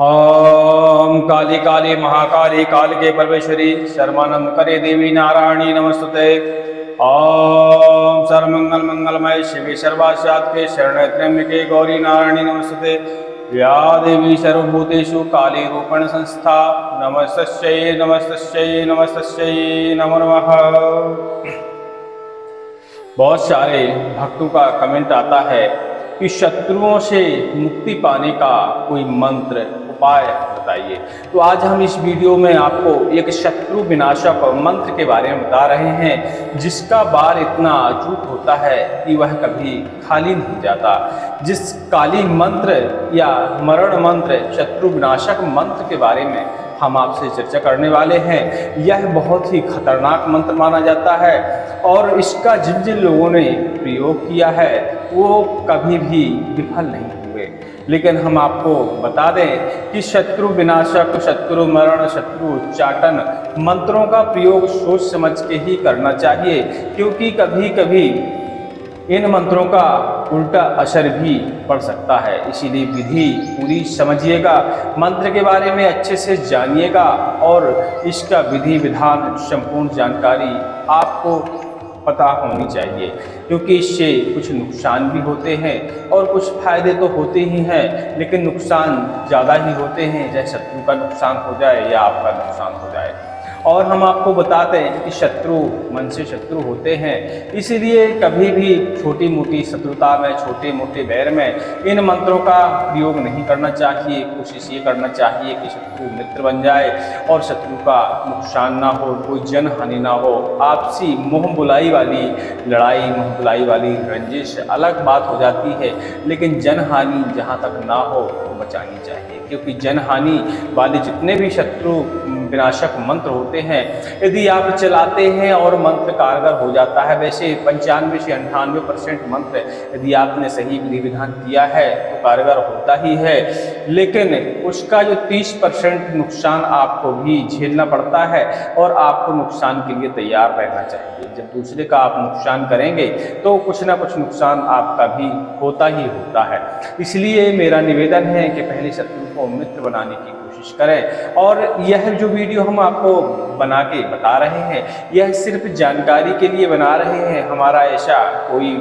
ओम काली काली महाकाली काल के परमेश्वरी सर्वानंद करे देवी नारायणी नमस्तुते। ओम सर्वमंगल मंगलमय शिवे सर्वास्याद के शरण त्र्यंबके गौरी नारायणी नमस्तुते। या देवी सर्वभूतेषु काली रूपण संस्था नमस्तस्यै नमस्तस्यै नमस्तस्यै नमो नमः। बहुत सारे भक्तों का कमेंट आता है कि शत्रुओं से मुक्ति पाने का कोई मंत्र उपाय बताइए। तो आज हम इस वीडियो में आपको एक शत्रु विनाशक मंत्र के बारे में बता रहे हैं, जिसका बार इतना अचूक होता है कि वह कभी खाली नहीं जाता। जिस काली मंत्र या मरण मंत्र शत्रु विनाशक मंत्र के बारे में हम आपसे चर्चा करने वाले हैं, यह बहुत ही खतरनाक मंत्र माना जाता है और इसका जिन जिन लोगों ने प्रयोग किया है वो कभी भी विफल नहीं हुए। लेकिन हम आपको बता दें कि शत्रु विनाशक, शत्रु मरण, शत्रु उच्चाटन मंत्रों का प्रयोग सोच समझ के ही करना चाहिए, क्योंकि कभी कभी इन मंत्रों का उल्टा असर भी पड़ सकता है। इसीलिए विधि पूरी समझिएगा, मंत्र के बारे में अच्छे से जानिएगा और इसका विधि विधान संपूर्ण जानकारी आपको पता होनी चाहिए, क्योंकि इससे कुछ नुकसान भी होते हैं और कुछ फायदे तो होते ही हैं, लेकिन नुकसान ज़्यादा ही होते हैं, चाहे शत्रु का नुकसान हो जाए या आपका नुकसान हो जाए। और हम आपको बताते हैं कि शत्रु मन से शत्रु होते हैं, इसीलिए कभी भी छोटी मोटी शत्रुता में, छोटे मोटे बैर में इन मंत्रों का प्रयोग नहीं करना चाहिए। कोशिश ये करना चाहिए कि शत्रु मित्र बन जाए और शत्रु का नुकसान ना हो, कोई जन हानि ना हो। आपसी मुँह बुलाई वाली लड़ाई, मुँह बुलाई वाली रंजिश अलग बात हो जाती है, लेकिन जन हानि जहाँ तक ना हो तो बचानी चाहिए, क्योंकि जन हानि वाले जितने भी शत्रु विनाशक मंत्र होते हैं, यदि आप चलाते हैं और मंत्र कारगर हो जाता है, वैसे 95 से 98% मंत्र यदि आपने सही विधि विधान किया है तो कारगर होता ही है, लेकिन उसका जो 30% नुकसान आपको भी झेलना पड़ता है और आपको नुकसान के लिए तैयार रहना चाहिए। जब दूसरे का आप नुकसान करेंगे तो कुछ ना कुछ नुकसान आपका भी होता ही होता है। इसलिए मेरा निवेदन है कि पहले शत्रु को मित्र बनाने की कोशिश करें। और यह जो वीडियो हम आपको बना के बता रहे हैं, यह सिर्फ जानकारी के लिए बना रहे हैं। हमारा ऐसा कोई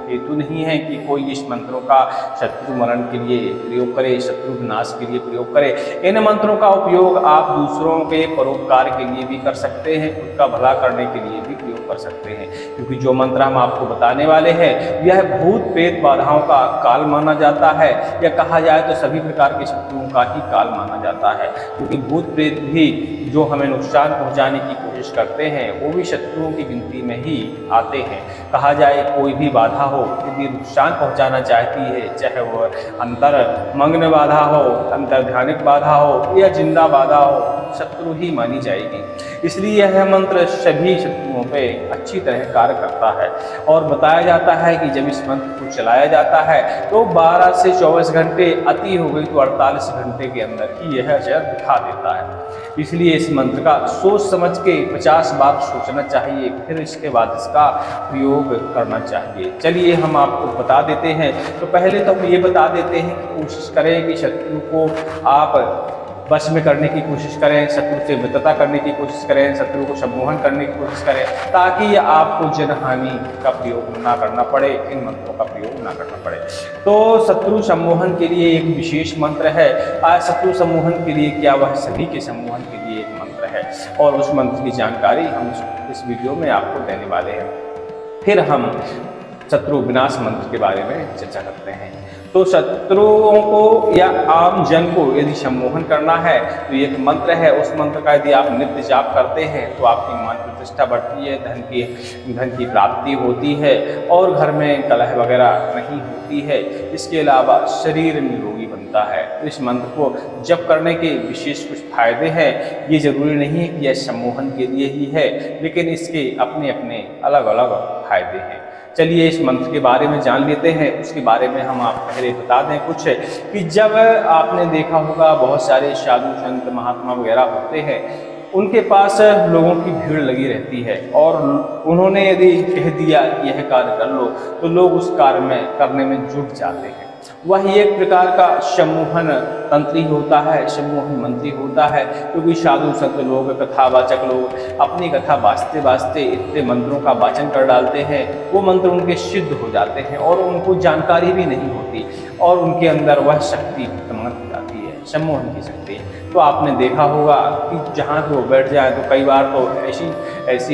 हेतु नहीं है कि कोई इस मंत्रों का शत्रु मरण के लिए प्रयोग करे, शत्रु विनाश के लिए प्रयोग करे। इन मंत्रों का उपयोग आप दूसरों के परोपकार के लिए भी कर सकते हैं, उनका भला करने के लिए भी प्रयोग कर सकते हैं, क्योंकि जो मंत्र हम आपको बताने वाले हैं यह भूत प्रेत बाधाओं का काल माना जाता है, या कहा जाए तो सभी प्रकार के शत्रुओं का ही काल माना जाता है, क्योंकि भूत प्रेत भी जो हमें नुकसान पहुँचाने की कोशिश करते हैं वो भी शत्रुओं की गिनती में ही आते हैं। कहा जाए कोई भी बाधा हो यदि नुकसान पहुंचाना चाहती है, चाहे वह अंतर मंग्न बाधा हो, अंतर ध्यानिक बाधा हो या जिंदा बाधा हो, शत्रु ही मानी जाएगी। इसलिए यह मंत्र सभी शत्रुओं पे अच्छी तरह कार्य करता है और बताया जाता है कि जब इस मंत्र को चलाया जाता है तो 12 से 24 घंटे, अति हो गई तो 48 घंटे के अंदर ही यह असर दिखा देता है। इसलिए इस मंत्र का सोच समझ के 50 बार सोचना चाहिए, फिर इसके बाद इसका प्रयोग करना चाहिए। चलिए हम आपको बता देते हैं। तो पहले तो हम ये बता देते हैं कि कोशिश करें कि शत्रु को आप वश में करने की कोशिश करें, शत्रु से मित्रता करने की कोशिश करें, शत्रु को सम्मोहन करने की कोशिश करें, ताकि आपको जनहानि का प्रयोग ना करना पड़े, इन मंत्रों का प्रयोग ना करना पड़े। तो शत्रु सम्मोहन के लिए एक विशेष मंत्र है। आज शत्रु सम्मोहन के लिए क्या, वह सभी के सम्मोहन के लिए एक मंत्र है और उस मंत्र की जानकारी हम इस वीडियो में आपको देने वाले हैं। फिर हम शत्रु विनाश मंत्र के बारे में चर्चा करते हैं। तो शत्रुओं को या आम जन को यदि सम्मोहन करना है तो एक मंत्र है, उस मंत्र का यदि आप नित्य जाप करते हैं तो आपकी मान प्रतिष्ठा बढ़ती है, धन की प्राप्ति होती है और घर में कलह वगैरह नहीं होती है। इसके अलावा शरीर निरोगी बनता है। तो इस मंत्र को जप करने के विशेष कुछ फायदे हैं। ये जरूरी नहीं है कि यह सम्मोहन के लिए ही है, लेकिन इसके अपने अपने अलग अलग फायदे हैं। चलिए इस मंत्र के बारे में जान लेते हैं। उसके बारे में हम आप पहले बता दें कुछ कि जब आपने देखा होगा बहुत सारे साधु संत महात्मा वगैरह होते हैं, उनके पास लोगों की भीड़ लगी रहती है और उन्होंने यदि कह दिया कि यह कार्य कर लो तो लोग उस कार्य में करने में जुट जाते हैं। वह एक प्रकार का सम्मोहन तंत्री होता है, सम्मोहन मंत्री होता है, क्योंकि साधु संत लोग, कथावाचक लोग अपनी कथा वास्ते वास्ते इतने मंत्रों का वाचन कर डालते हैं, वो मंत्र उनके सिद्ध हो जाते हैं और उनको जानकारी भी नहीं होती और उनके अंदर वह शक्ति समाप्त हो जाती है, सम्मोहन की शक्ति। तो आपने देखा होगा कि जहाँ पे वो बैठ जाए तो कई बार तो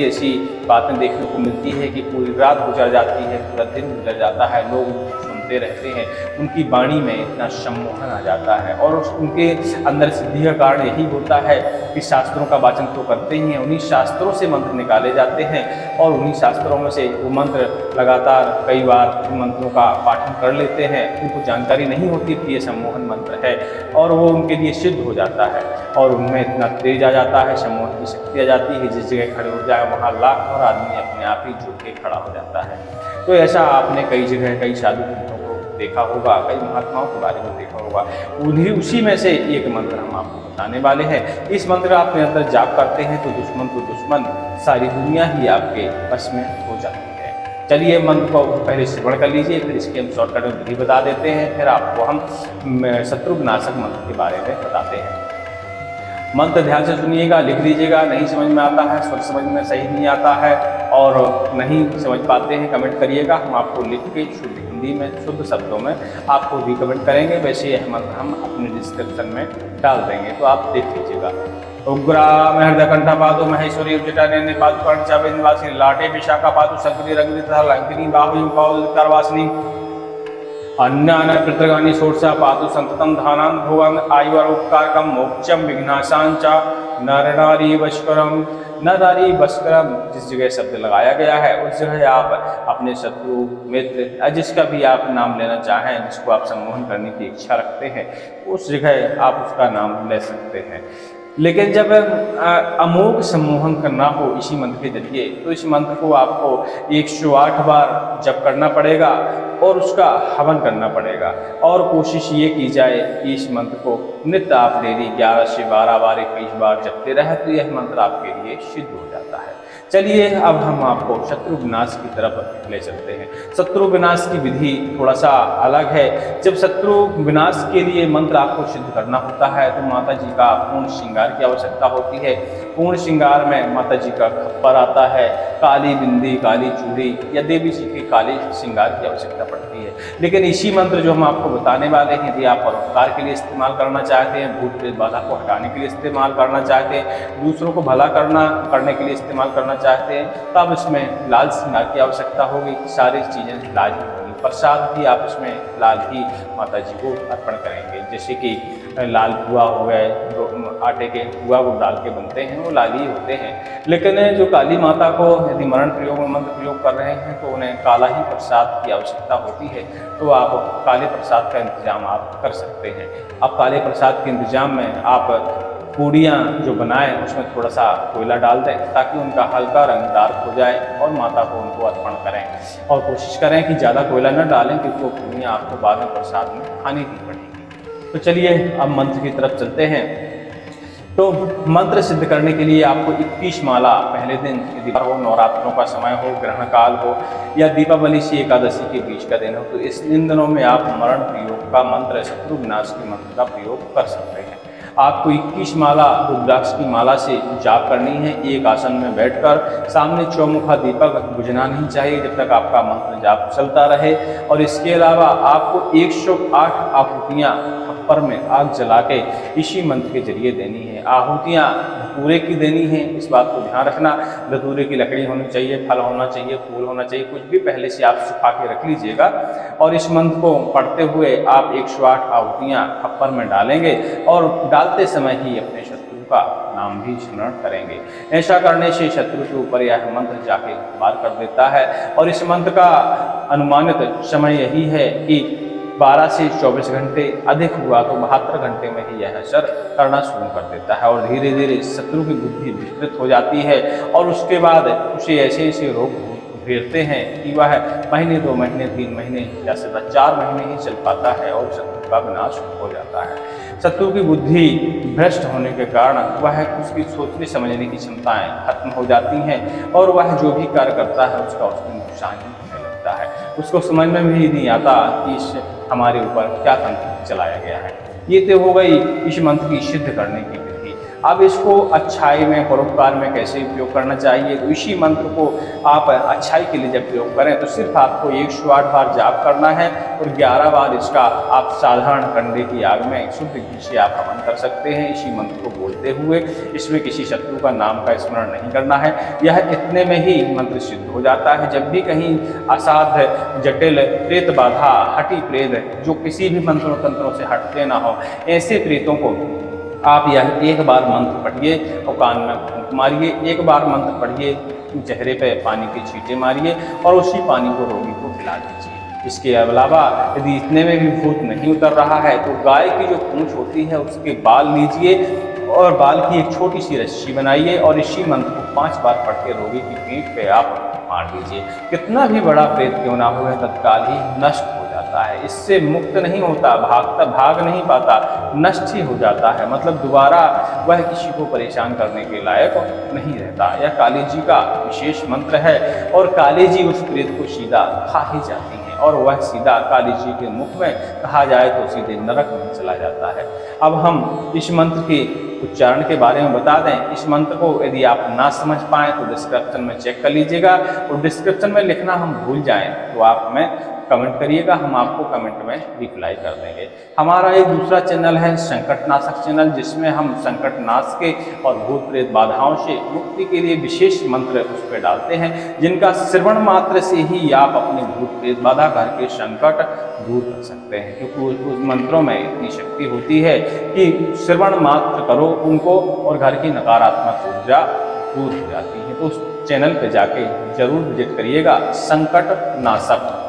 ऐसी बातें देखने को मिलती है कि पूरी रात गुजर जाती है, पूरा दिन गुजर जाता है, लोग सुनते रहते हैं, उनकी वाणी में इतना सम्मोहन आ जाता है और उनके अंदर सिद्धि का कारण यही होता है कि शास्त्रों का वाचन तो करते ही हैं, उन्हीं शास्त्रों से मंत्र निकाले जाते हैं और उन्हीं शास्त्रों में से वो मंत्र लगातार कई बार मंत्रों का पाठन कर लेते हैं, उनको जानकारी नहीं होती कि ये सम्मोहन मंत्र है और वो उनके लिए सिद्ध हो जाता है और उनमें इतना तेज आ जाता है, सम्मोहन की शक्ति आ जाती है, जिस जगह खड़े हो जाए वहाँ लाख और आदमी अपने आप ही जुट के खड़ा हो जाता है। तो ऐसा आपने कई जगह कई साधु संतों को देखा होगा, कई महात्माओं के बारे में देखा होगा। उसी में से एक मंत्र हम आपको बताने वाले हैं। इस मंत्र आप निरंतर जाप करते हैं तो दुश्मन सारी दुनिया ही आपके वश में हो जाती है। चलिए मंत्र को पहले श्रवण कर लीजिए, फिर इसकी हम शॉर्टकट में विधि बता देते हैं, फिर आपको हम शत्रु विनाशक मंत्र के बारे में बताते हैं। मंत्र ध्यान से सुनिएगा, लिख लीजिएगा। नहीं समझ में आता है, स्वर समझ में सही नहीं आता है और नहीं समझ पाते हैं, कमेंट करिएगा, हम आपको लिख के शुद्ध हिंदी में शुद्ध शब्दों में आपको भी कमेंट करेंगे। वैसे यह मंत्र हम अपने डिस्क्रिप्शन में डाल देंगे, तो आप देख लीजिएगा। उग्रा महर्द कंठा पादु महेश्वरी उज्जटा ने पादु कर्ण चावे निवासी लाटे विशाखा पादु शंकरी रंगनी तथा लंकिनी बाहु करवासिनी अन्यान पृथगानी सोर्सा पातु संततम धानान भुवन आयु उपकारकम मोक्षम विघ्नाशांचा नर नारी बष्करम। नर नारी बष्करम जिस जगह शब्द लगाया गया है उस जगह आप अपने शत्रु मित्र जिसका भी आप नाम लेना चाहें, जिसको आप सम्मोहन करने की इच्छा रखते हैं, उस जगह आप उसका नाम ले सकते हैं। लेकिन जब अमोघ सम्मोहन करना हो इसी मंत्र के जरिए, तो इस मंत्र को आपको 108 बार जप करना पड़ेगा और उसका हवन करना पड़ेगा और कोशिश ये की जाए कि इस मंत्र को नित्य आप डेली 11 से 12 बार 21 बार जपते रहे तो यह मंत्र आपके लिए सिद्ध हो जाता है। चलिए अब हम आपको शत्रु विनाश की तरफ ले चलते हैं। शत्रु विनाश की विधि थोड़ा सा अलग है। जब शत्रु विनाश के लिए मंत्र आपको सिद्ध करना होता है तो माता जी का पूर्ण श्रृंगार की आवश्यकता होती है। पूर्ण श्रृंगार में माता जी का खप्पर आता है, काली बिंदी, काली चूड़ी या देवी जी के काले श्रृंगार की आवश्यकता पड़ती है। लेकिन इसी मंत्र जो हम आपको बताने वाले हैं, यदि आप परोपकार के लिए इस्तेमाल करना चाहते हैं, भूत प्रेत बाधा को हटाने के लिए इस्तेमाल करना चाहते हैं, दूसरों को भला करने के लिए इस्तेमाल करना चाहते हैं, तब इसमें लाल श्रृंगार की आवश्यकता होगी। सारी चीज़ें लाल ही होंगी। प्रसाद भी आप इसमें लाल ही माता जी को अर्पण करेंगे, जैसे कि लाल पुआ हो गए, आटे के पुआ वो डाल के बनते हैं, वो लाल ही होते हैं। लेकिन जो काली माता को यदि मरण प्रयोग में मंत्र प्रयोग कर रहे हैं तो उन्हें काला ही प्रसाद की आवश्यकता होती है, तो आप काले प्रसाद का इंतजाम आप कर सकते हैं। अब काले प्रसाद के इंतजाम में आप पूड़ियाँ जो बनाएं उसमें थोड़ा सा कोयला डाल दें ताकि उनका हल्का रंग डार्क हो जाए और माता को उनको अर्पण करें। और कोशिश करें कि ज़्यादा कोयला न डालें क्योंकि वो पूड़ियाँ आपको बाद में प्रसाद में खानी ही पड़ेगी। तो चलिए अब मंत्र की तरफ चलते हैं। तो मंत्र सिद्ध करने के लिए आपको 21 माला पहले दिन, यदि हो नवरात्रों का समय हो, ग्रहण काल हो या दीपावली से एकादशी के बीच का दिन हो, तो इन दिनों में आप मरण प्रयोग का मंत्र, शत्रु विनाश के मंत्र का प्रयोग कर सकते हैं। आपको 21 माला रुद्राक्ष की माला से जाप करनी है। एक आसन में बैठकर सामने चौमुखा दीपक बुझना नहीं चाहिए जब तक आपका मंत्र जाप चलता रहे। और इसके अलावा आपको 108 आहुतियाँ खप्पर में आग जला के इसी मंत्र के जरिए देनी है। आहुतियाँ धतूरे की देनी है, इस बात को ध्यान रखना। धतूरे की लकड़ी होनी चाहिए, फल होना चाहिए, फूल होना चाहिए, कुछ भी पहले से आप सुखा के रख लीजिएगा। और इस मंत्र को पढ़ते हुए आप 108 आहुतियाँ खप्पर में डालेंगे और डालते समय ही अपने शत्रु का नाम भी स्मरण करेंगे। ऐसा करने से शत्रु के ऊपर यह मंत्र जाके वार कर देता है। और इस मंत्र का अनुमानित समय यही है कि 12 से 24 घंटे, अधिक हुआ तो 72 घंटे में ही यह असर करना शुरू कर देता है और धीरे धीरे शत्रु की बुद्धि विस्तृत हो जाती है और उसके बाद उसे ऐसे ऐसे रोग घेरते हैं कि वह महीने, 2 महीने, 3 महीने या सिर्फ 4 महीने ही चल पाता है और शत्रु का विनाश हो जाता है। शत्रु की बुद्धि भ्रष्ट होने के कारण वह उसकी सोचने समझने की क्षमताएं खत्म हो जाती हैं और वह जो भी कार्य करता है उसका उसमें नुकसान ही होने लगता है। देता है, उसको समझ में भी नहीं आता कि इस हमारे ऊपर क्या तंत्र चलाया गया है। ये तो हो गई इस मंत्र की सिद्ध करने की विधि। अब इसको अच्छाई में, परोपकार में कैसे उपयोग करना चाहिए, तो इसी मंत्र को आप अच्छाई के लिए जब प्रयोग करें तो सिर्फ आपको 108 बार जाप करना है और 11 बार इसका आप साधारण कंडे की आग में शुद्ध घी से आप हवन कर सकते हैं इसी मंत्र को बोलते हुए। इसमें किसी शत्रु का नाम का स्मरण नहीं करना है। यह इतने में ही मंत्र सिद्ध हो जाता है। जब भी कहीं असाध्य, जटिल, प्रेत बाधा, हटी प्रेत जो किसी भी मंत्रों तंत्रों से हटते ना हो, ऐसे प्रेतों को आप यह एक बार मंत्र पढ़िए और कान में फूंक मारिए, एक बार मंत्र पढ़िए, चेहरे पे पानी के छींटे मारिए और उसी पानी को रोगी को पिला दीजिए। इसके अलावा यदि इतने में भी भूत नहीं उतर रहा है तो गाय की जो पूंछ होती है उसके बाल लीजिए और बाल की एक छोटी सी रस्सी बनाइए और इसी मंत्र को 5 बार पढ़ के रोगी की पीठ पे आप मार दीजिए। कितना भी बड़ा प्रेत क्यों ना हो, तत्काल ही नष्ट हो जाता है। इससे मुक्त नहीं होता, भाग नहीं पाता, नष्ट ही हो जाता है। मतलब दोबारा वह किसी को परेशान करने के लायक नहीं रहता। यह काली जी का विशेष मंत्र है और काली जी उस प्रेत को सीधा खा ही जाती है और वह सीधा काली जी के मुख में कहा जाए तो सीधे नरक में चला जाता है। अब हम इस मंत्र के उच्चारण के बारे में बता दें। इस मंत्र को यदि आप ना समझ पाएँ तो डिस्क्रिप्शन में चेक कर लीजिएगा और डिस्क्रिप्शन में लिखना हम भूल जाएं तो आप हमें कमेंट करिएगा, हम आपको कमेंट में रिप्लाई कर देंगे। हमारा एक दूसरा चैनल है संकटनाशक चैनल, जिसमें हम संकटनाश के और भूत प्रेत बाधाओं से मुक्ति के लिए विशेष मंत्र उस पर डालते हैं, जिनका श्रवण मात्र से ही आप अपने भूत प्रेत बाधा, घर के संकट दूर कर सकते हैं। क्योंकि उस मंत्रों में इतनी शक्ति होती है कि श्रवण मात्र करो उनको और घर की नकारात्मक ऊर्जा दूर हो जाती है। तो उस चैनल पर जाके जरूर विजिट करिएगा। संकटनाशक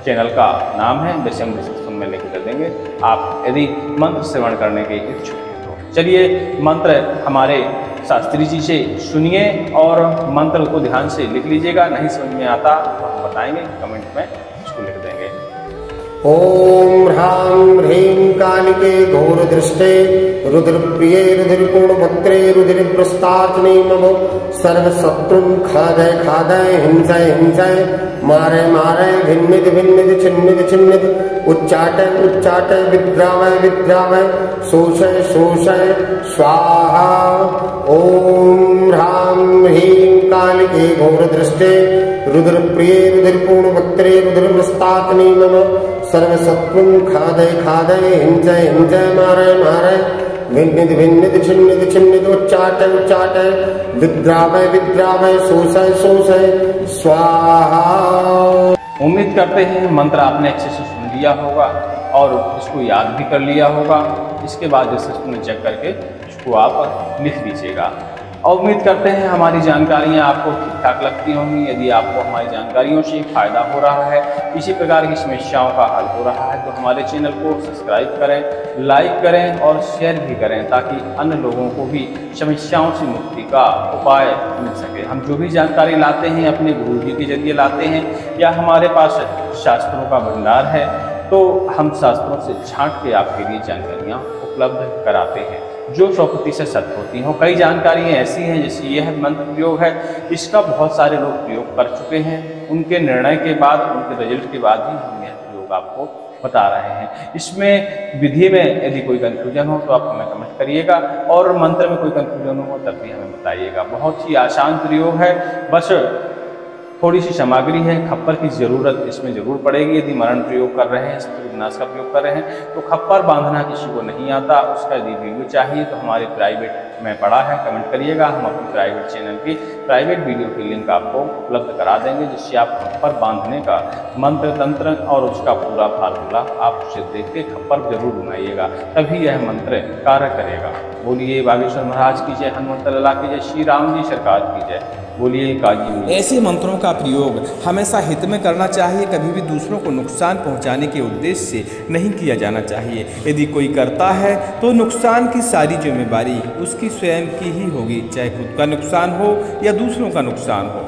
चैनल का नाम है, वैसे हम डिस्क्रिप्शन में लिंक कर देंगे, आप यदि मंत्र श्रवण करने के इच्छुक हैं तो। चलिए मंत्र हमारे शास्त्री जी से सुनिए और मंत्र को ध्यान से लिख लीजिएगा। नहीं समझ में आता तो हम बताएंगे, कमेंट में उसको लिख देंगे। ओम ह्रां ह्रीं कालिके घोरदृष्टे रुद्रप्रिये रुधिरपूर्णभद्रे रुधिरप्रस्तात्ने नमो सर्वशत्रुं खादय खादय हिंसय हिंसय मारय मारय भिन्निद भिन्निद छिन्निद छिन्निद उच्चाटय उच्चाटय विद्रावय विद्रावय शोषय शोषय स्वाहा। ओम ह्रां ह्रीं कालिके घोरदृष्टे रुद्रप्रिये रुधिरपूर्णभद्रे रुधिरप्रस्तात्ने नमः सर्वशत्रुं खादय खादय हिंसय हिंसय मारय मारय भिन्निद भिन्निद छिन्निद छिन्निद उच्चाटय उच्चाटय विद्रावय विद्रावय शोषय शोषय स्वाहा। उम्मीद करते हैं मंत्र आपने अच्छे से सुन लिया होगा और इसको याद भी कर लिया होगा। इसके बाद डिस्क्रिप्शन में चेक करके इसको आप लिख लीजिएगा और उम्मीद करते हैं हमारी जानकारियाँ आपको ठीक ठाक लगती होंगी। यदि आपको हमारी जानकारियों से फायदा हो रहा है, इसी प्रकार की समस्याओं का हल हो रहा है, तो हमारे चैनल को सब्सक्राइब करें, लाइक करें और शेयर भी करें ताकि अन्य लोगों को भी समस्याओं से मुक्ति का उपाय मिल सके। हम जो भी जानकारी लाते हैं अपने गुरु जी के जरिए लाते हैं या हमारे पास शास्त्रों का भंडार है, तो हम शास्त्रों से छांट के आपके लिए जानकारियाँ उपलब्ध कराते हैं जो 100% सत्य होती हैं। कई जानकारियाँ ऐसी हैं, जैसे यह मंत्र प्रयोग है, इसका बहुत सारे लोग प्रयोग कर चुके हैं। उनके निर्णय के बाद, उनके रिजल्ट के बाद ही हम यह प्रयोग आपको बता रहे हैं। इसमें विधि में यदि कोई कंफ्यूजन हो तो आप हमें कमेंट करिएगा और मंत्र में कोई कंफ्यूजन हो तब भी हमें बताइएगा। बहुत ही आसान प्रयोग है, बस थोड़ी सी सामग्री है, खप्पर की ज़रूरत इसमें ज़रूर पड़ेगी। यदि मरण प्रयोग कर रहे हैं, शत्रु विनाश का प्रयोग कर रहे हैं तो खप्पर बांधना किसी को नहीं आता, उसका यदि वीडियो चाहिए तो हमारे प्राइवेट में पड़ा है, कमेंट करिएगा, हम अपनी प्राइवेट चैनल की प्राइवेट वीडियो की लिंक आपको उपलब्ध करा देंगे, जिससे आप खप्पर बांधने का मंत्र तंत्र और उसका पूरा फार्मूला आप उसे देख के खप्पर जरूर बनाइएगा, तभी यह मंत्र कार्य करेगा। बोलिए बागेश्वर महाराज की जय, हनुमत लल्ला की जय, श्री राम जी सरकार की जय, बोलिए काजी। ऐसे मंत्रों का प्रयोग हमेशा हित में करना चाहिए, कभी भी दूसरों को नुकसान पहुंचाने के उद्देश्य से नहीं किया जाना चाहिए। यदि कोई करता है तो नुकसान की सारी जिम्मेदारी उसकी स्वयं की ही होगी, चाहे खुद का नुकसान हो या दूसरों का नुकसान हो।